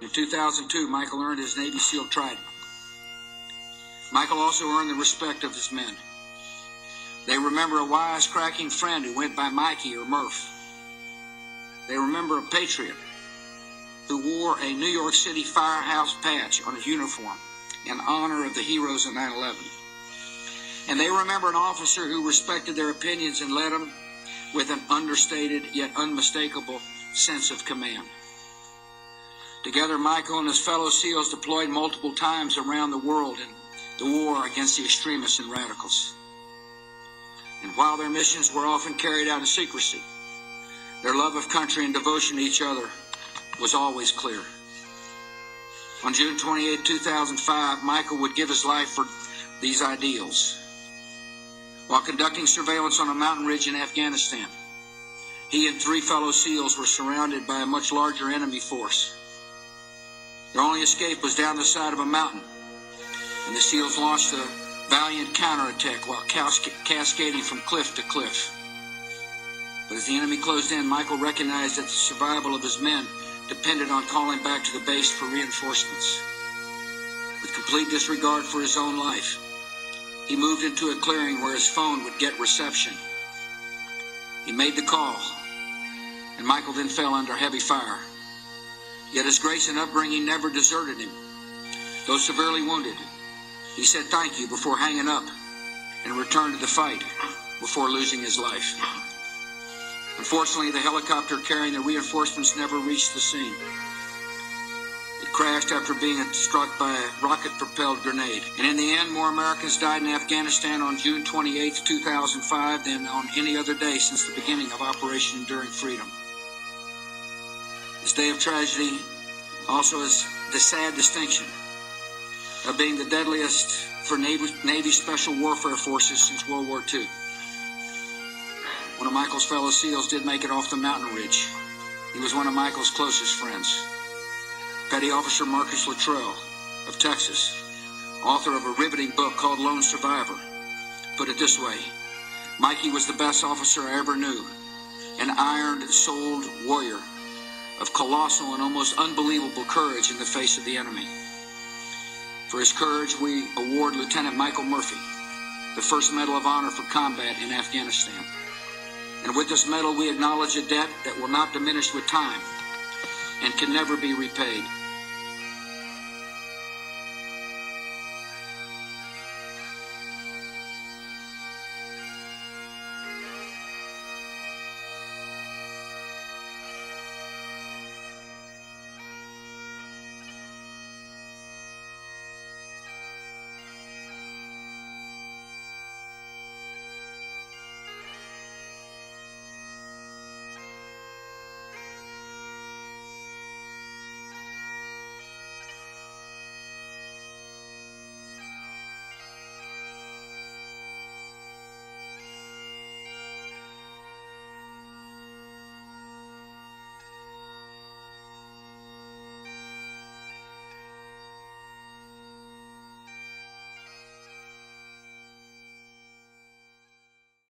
In 2002, Michael earned his Navy SEAL Trident. Michael also earned the respect of his men. They remember a wise-cracking friend who went by Mikey or Murph. They remember a patriot who wore a New York City firehouse patch on his uniform in honor of the heroes of 9/11. And they remember an officer who respected their opinions and led them with an understated yet unmistakable sense of command. Together, Michael and his fellow SEALs deployed multiple times around the world in the war against the extremists and radicals. And while their missions were often carried out in secrecy, their love of country and devotion to each other was always clear. On June 28, 2005, Michael would give his life for these ideals. While conducting surveillance on a mountain ridge in Afghanistan, he and 3 fellow SEALs were surrounded by a much larger enemy force. Their only escape was down the side of a mountain, and the SEALs launched a valiant counterattack while cascading from cliff to cliff. But as the enemy closed in, Michael recognized that the survival of his men depended on calling back to the base for reinforcements. With complete disregard for his own life, he moved into a clearing where his phone would get reception. He made the call, and Michael then fell under heavy fire. Yet his grace and upbringing never deserted him. Though severely wounded, he said thank you before hanging up and returned to the fight before losing his life. Unfortunately, the helicopter carrying the reinforcements never reached the scene. It crashed after being struck by a rocket-propelled grenade. And in the end, more Americans died in Afghanistan on June 28, 2005 than on any other day since the beginning of Operation Enduring Freedom. This day of tragedy also has the sad distinction of being the deadliest for Navy Special Warfare Forces since World War II. One of Michael's fellow SEALs did make it off the mountain ridge. He was one of Michael's closest friends. Petty Officer Marcus Luttrell of Texas, author of a riveting book called Lone Survivor, put it this way: Mikey was the best officer I ever knew, an iron-souled warrior of colossal and almost unbelievable courage in the face of the enemy. For his courage, we award Lieutenant Michael Murphy the First Medal of Honor for combat in Afghanistan. And with this medal, we acknowledge a debt that will not diminish with time and can never be repaid.